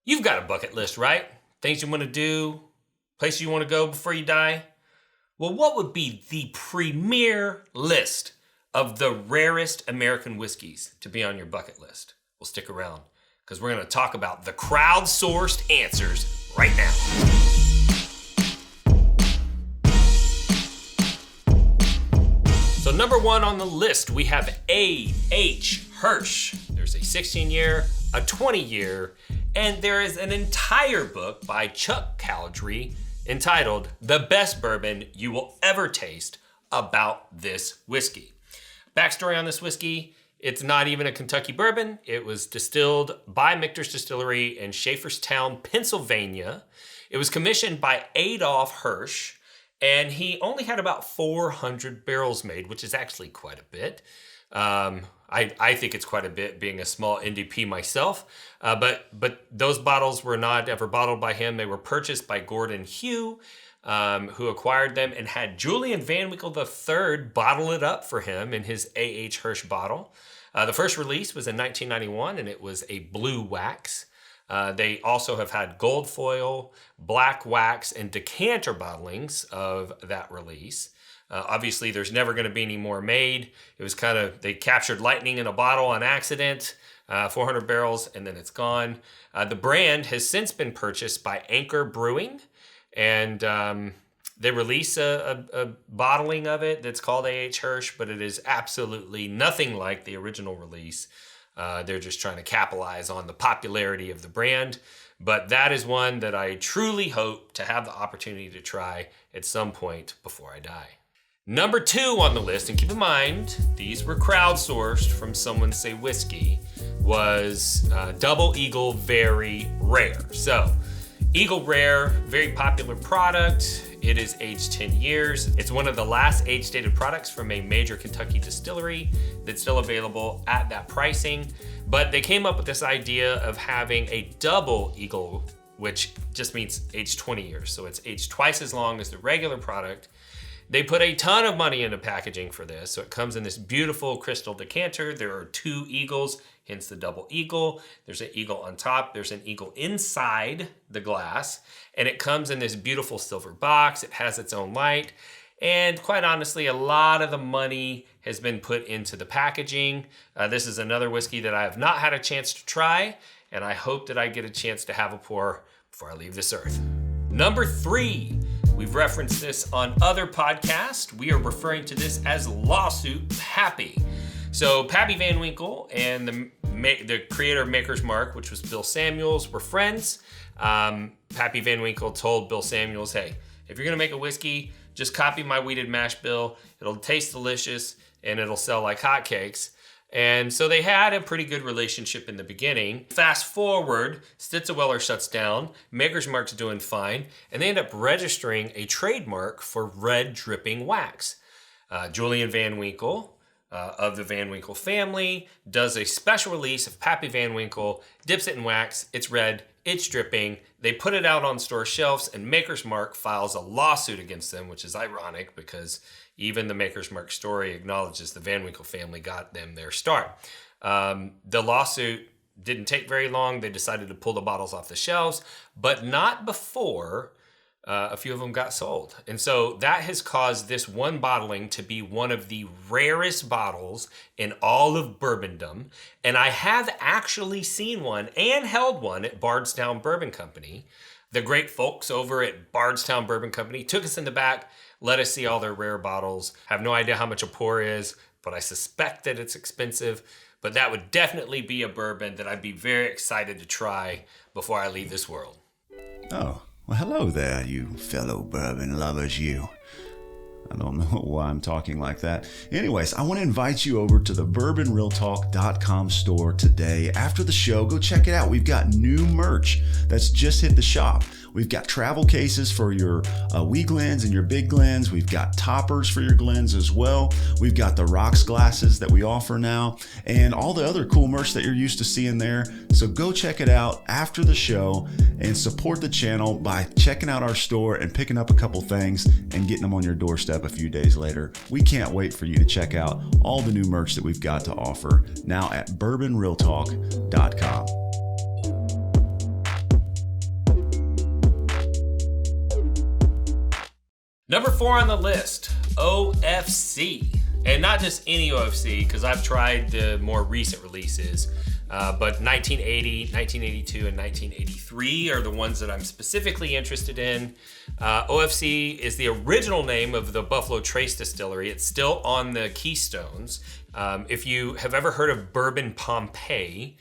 You've got a bucket list, right? Things you want to do, places you want to go before you die. Well, what would be the premier list of the rarest American whiskeys to be on your bucket list? Well, stick around, because we're going to talk about the crowdsourced answers right now. So number one on the list, we have A.H. Hirsch. There's a 16-year, a 20-year, and there is an entire book by Chuck Caldry entitled The Best Bourbon You Will Ever Taste about this whiskey. Backstory on this whiskey, it's not even a Kentucky bourbon. It was distilled by Michter's Distillery in Schaefferstown, Pennsylvania. It was commissioned by Adolf Hirsch, and he only had about 400 barrels made, which is actually quite a bit. I think it's quite a bit, being a small NDP myself. But those bottles were not ever bottled by him. They were purchased by Gordon Hugh, who acquired them and had Julian Van Winkle III bottle it up for him in his A.H. Hirsch bottle. The first release was in 1991, and it was a blue wax. They also have had gold foil, black wax, and decanter bottlings of that release. Obviously, there's never going to be any more made. It was they captured lightning in a bottle on accident, 400 barrels, and then it's gone. The brand has since been purchased by Anchor Brewing, and they release a bottling of it that's called A.H. Hirsch, but it is absolutely nothing like the original release. They're just trying to capitalize on the popularity of the brand. But that is one that I truly hope to have the opportunity to try at some point before I die. Number two on the list, and keep in mind, these were crowdsourced from Someone Say Whiskey, was Double Eagle Very Rare. So, Eagle Rare, very popular product. It is aged 10 years. It's one of the last age-dated products from a major Kentucky distillery that's still available at that pricing. But they came up with this idea of having a double Eagle, which just means aged 20 years. So it's aged twice as long as the regular product. They put a ton of money into packaging for this. So it comes in this beautiful crystal decanter. There are two eagles, hence the double eagle. There's an eagle on top. There's an eagle inside the glass. And it comes in this beautiful silver box. It has its own light. And quite honestly, a lot of the money has been put into the packaging. This is another whiskey that I have not had a chance to try. And I hope that I get a chance to have a pour before I leave this earth. Number three. We've referenced this on other podcasts. We are referring to this as Lawsuit Pappy. So Pappy Van Winkle and the creator of Maker's Mark, which was Bill Samuels, were friends. Pappy Van Winkle told Bill Samuels, hey, if you're going to make a whiskey, just copy my wheated mash bill. It'll taste delicious and it'll sell like hotcakes. And so they had a pretty good relationship in the beginning. Fast forward, Stitzel shuts down, Maker's Mark's doing fine, and they end up registering a trademark for red dripping wax. Julian Van Winkle of the Van Winkle family does a special release of Pappy Van Winkle, dips it in wax, it's red, it's dripping. They put it out on store shelves, and Maker's Mark files a lawsuit against them, which is ironic because even the Maker's Mark story acknowledges the Van Winkle family got them their start. The lawsuit didn't take very long. They decided to pull the bottles off the shelves, but not before a few of them got sold. And so that has caused this one bottling to be one of the rarest bottles in all of bourbondom. And I have actually seen one and held one at Bardstown Bourbon Company. The great folks over at Bardstown Bourbon Company took us in the back, let us see all their rare bottles. Have no idea how much a pour is, but I suspect that it's expensive. But that would definitely be a bourbon that I'd be very excited to try before I leave this world. Oh, well, hello there, you fellow bourbon lovers, you. I don't know why I'm talking like that. Anyways, I want to invite you over to the bourbonrealtalk.com store today. After the show, go check it out. We've got new merch that's just hit the shop. We've got travel cases for your wee glens and your big glens. We've got toppers for your glens as well. We've got the rocks glasses that we offer now and all the other cool merch that you're used to seeing there. So go check it out after the show and support the channel by checking out our store and picking up a couple things and getting them on your doorstep a few days later. We can't wait for you to check out all the new merch that we've got to offer now at bourbonrealtalk.com. Number 4 on the list, O.F.C. And not just any O.F.C, because I've tried the more recent releases, but 1980, 1982, and 1983 are the ones that I'm specifically interested in. O.F.C. is the original name of the Buffalo Trace Distillery. It's still on the Keystones. If you have ever heard of Bourbon Pompeii,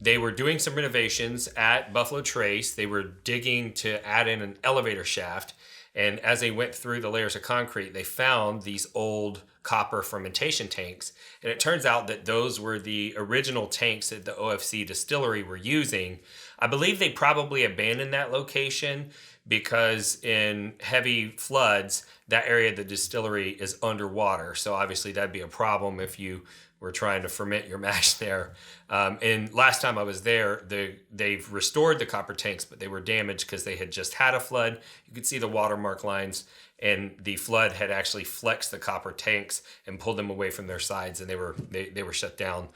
they were doing some renovations at Buffalo Trace. They were digging to add in an elevator shaft. And as they went through the layers of concrete, they found these old copper fermentation tanks. And it turns out that those were the original tanks that the O.F.C. distillery were using. I believe they probably abandoned that location because in heavy floods, that area of the distillery is underwater. So obviously that'd be a problem if you were trying to ferment your mash there. And last time I was there, they've restored the copper tanks, but they were damaged because they had just had a flood. You could see the watermark lines, and the flood had actually flexed the copper tanks and pulled them away from their sides, and they were shut down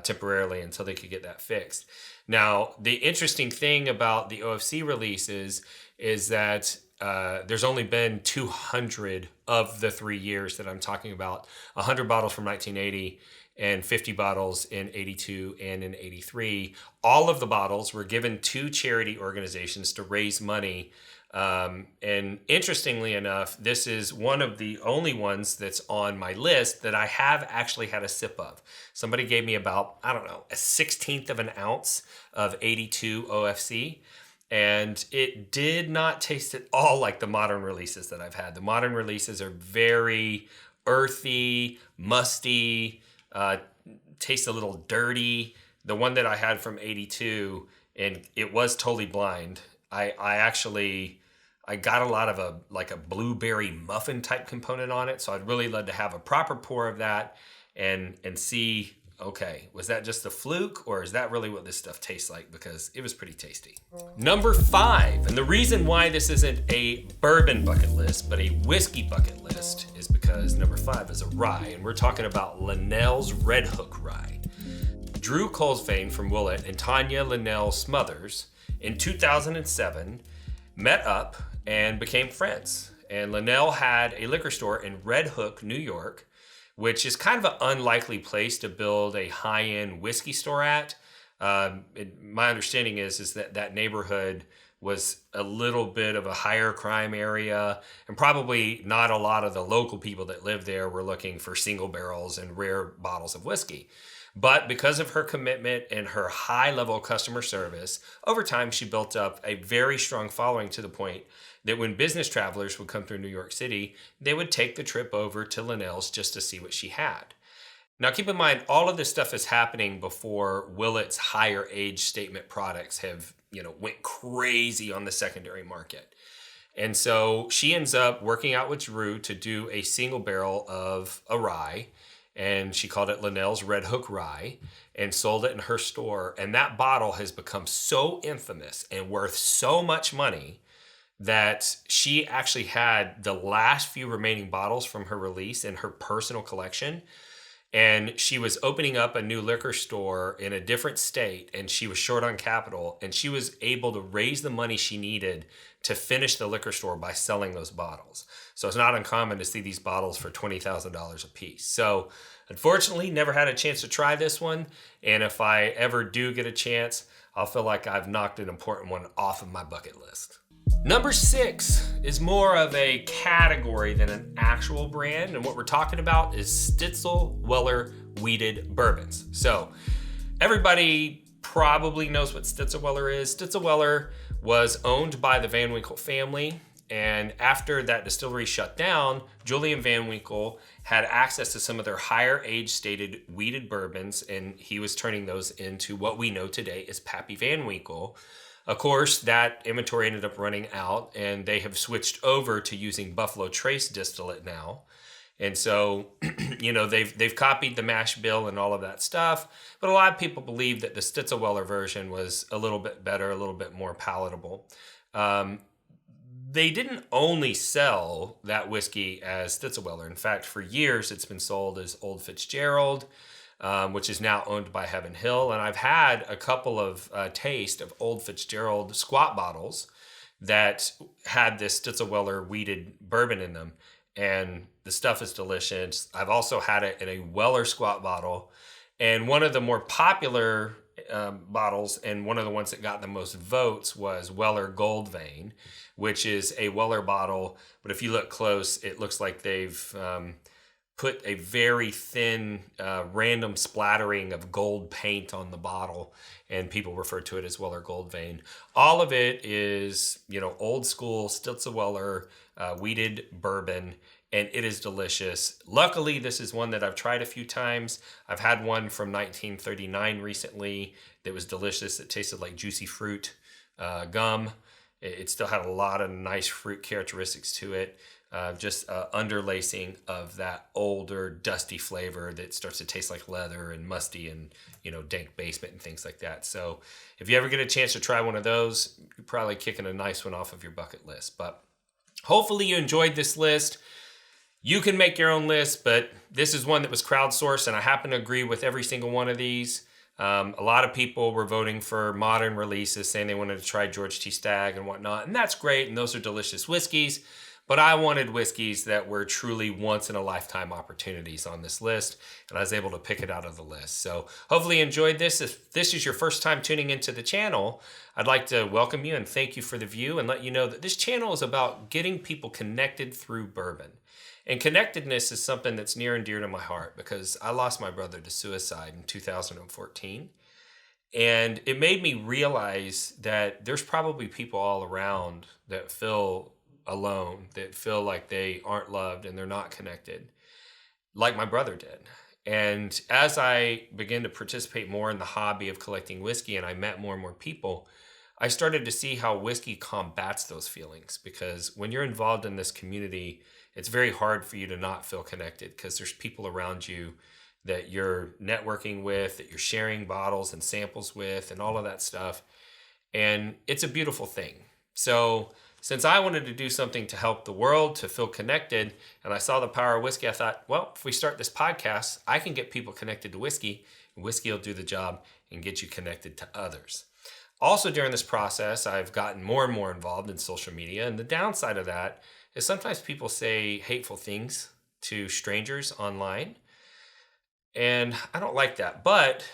temporarily until they could get that fixed. Now, the interesting thing about the O.F.C. releases is that there's only been 200 of the 3 years that I'm talking about. 100 bottles from 1980 and 50 bottles in 82 and in 83. All of the bottles were given to charity organizations to raise money. And interestingly enough, this is one of the only ones that's on my list that I have actually had a sip of. Somebody gave me about, a 1/16 of an ounce of 82 O.F.C. And it did not taste at all like the modern releases that I've had. The modern releases are very earthy, musty, tastes a little dirty. The one that I had from 82, and it was totally blind. I got a lot of a blueberry muffin type component on it. So I'd really love to have a proper pour of that and see, okay, was that just a fluke, or is that really what this stuff tastes like? Because it was pretty tasty. Number 5, and the reason why this isn't a bourbon bucket list, but a whiskey bucket list, is because number 5 is a rye, and we're talking about LeNells Red Hook Rye. Drew Colesvane from Willett and Tanya LeNell Smothers in 2007 met up and became friends. And LeNell had a liquor store in Red Hook, New York, which is kind of an unlikely place to build a high-end whiskey store at. My understanding is that neighborhood was a little bit of a higher crime area, and probably not a lot of the local people that lived there were looking for single barrels and rare bottles of whiskey. But because of her commitment and her high level of customer service, over time she built up a very strong following to the point that when business travelers would come through New York City, they would take the trip over to LeNell's just to see what she had. Now keep in mind, all of this stuff is happening before Willett's higher age statement products have, went crazy on the secondary market. And so she ends up working out with Drew to do a single barrel of a rye, and she called it LeNells Red Hook Rye and sold it in her store. And that bottle has become so infamous and worth so much money that she actually had the last few remaining bottles from her release in her personal collection. And she was opening up a new liquor store in a different state, and she was short on capital, and she was able to raise the money she needed to finish the liquor store by selling those bottles. So it's not uncommon to see these bottles for $20,000 a piece. So unfortunately, never had a chance to try this one. And if I ever do get a chance, I'll feel like I've knocked an important one off of my bucket list. Number 6 is more of a category than an actual brand. And what we're talking about is Stitzel Weller Wheated Bourbons. So everybody probably knows what Stitzel Weller is. Stitzel Weller was owned by the Van Winkle family. And after that distillery shut down, Julian Van Winkle had access to some of their higher age stated wheated bourbons, and he was turning those into what we know today as Pappy Van Winkle. Of course, that inventory ended up running out, and they have switched over to using Buffalo Trace distillate now. And so, they've copied the mash bill and all of that stuff, but a lot of people believe that the Stitzel Weller version was a little bit better, a little bit more palatable. They didn't only sell that whiskey as Stitzel Weller. In fact, for years, it's been sold as Old Fitzgerald, which is now owned by Heaven Hill. And I've had a couple of tastes of Old Fitzgerald squat bottles that had this Stitzel Weller weeded bourbon in them. And the stuff is delicious. I've also had it in a Weller squat bottle. And one of the more popular bottles, and one of the ones that got the most votes, was Weller Gold Vein, which is a Weller bottle. But if you look close, it looks like they've put a very thin, random splattering of gold paint on the bottle, and people refer to it as Weller Gold Vein. All of it is, old school Stitzel Weller weeded bourbon, and it is delicious. Luckily, this is one that I've tried a few times. I've had one from 1939 recently that was delicious. It tasted like juicy fruit gum. It still had a lot of nice fruit characteristics to it. Just underlacing of that older, dusty flavor that starts to taste like leather and musty and, dank basement and things like that. So if you ever get a chance to try one of those, you're probably kicking a nice one off of your bucket list. But hopefully you enjoyed this list. You can make your own list, but this is one that was crowdsourced, and I happen to agree with every single one of these. A lot of people were voting for modern releases, saying they wanted to try George T. Stagg and whatnot, and that's great, and those are delicious whiskeys. But I wanted whiskeys that were truly once-in-a-lifetime opportunities on this list, and I was able to pick it out of the list. So hopefully you enjoyed this. If this is your first time tuning into the channel, I'd like to welcome you and thank you for the view and let you know that this channel is about getting people connected through bourbon. And connectedness is something that's near and dear to my heart because I lost my brother to suicide in 2014. And it made me realize that there's probably people all around that feel alone, that feel like they aren't loved and they're not connected, like my brother did. And as I began to participate more in the hobby of collecting whiskey and I met more and more people, I started to see how whiskey combats those feelings, because when you're involved in this community, it's very hard for you to not feel connected because there's people around you that you're networking with, that you're sharing bottles and samples with and all of that stuff. And it's a beautiful thing. So since I wanted to do something to help the world, to feel connected, and I saw the power of whiskey, I thought, well, if we start this podcast, I can get people connected to whiskey, and whiskey will do the job and get you connected to others. Also, during this process, I've gotten more and more involved in social media, and the downside of that is sometimes people say hateful things to strangers online, and I don't like that. But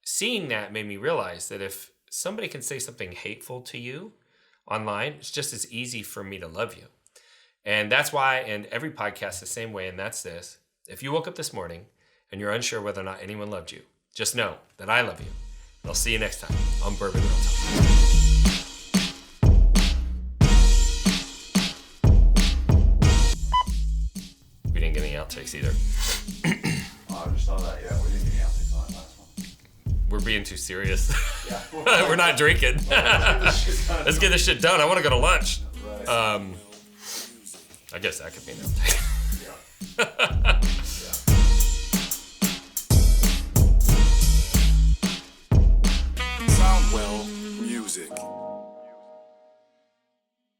seeing that made me realize that if somebody can say something hateful to you online, it's just as easy for me to love you. And that's why, and every podcast the same way, and that's this. If you woke up this morning and you're unsure whether or not anyone loved you, just know that I love you. And I'll see you next time on Bourbon Real Talk. We didn't get any outtakes either. I just saw that. Yeah, we didn't get any outtakes on that last one. We're being too serious. Yeah. We're not drinking. Let's get this shit done. I want to go to lunch. Right. I guess that could be an outtake. Yeah.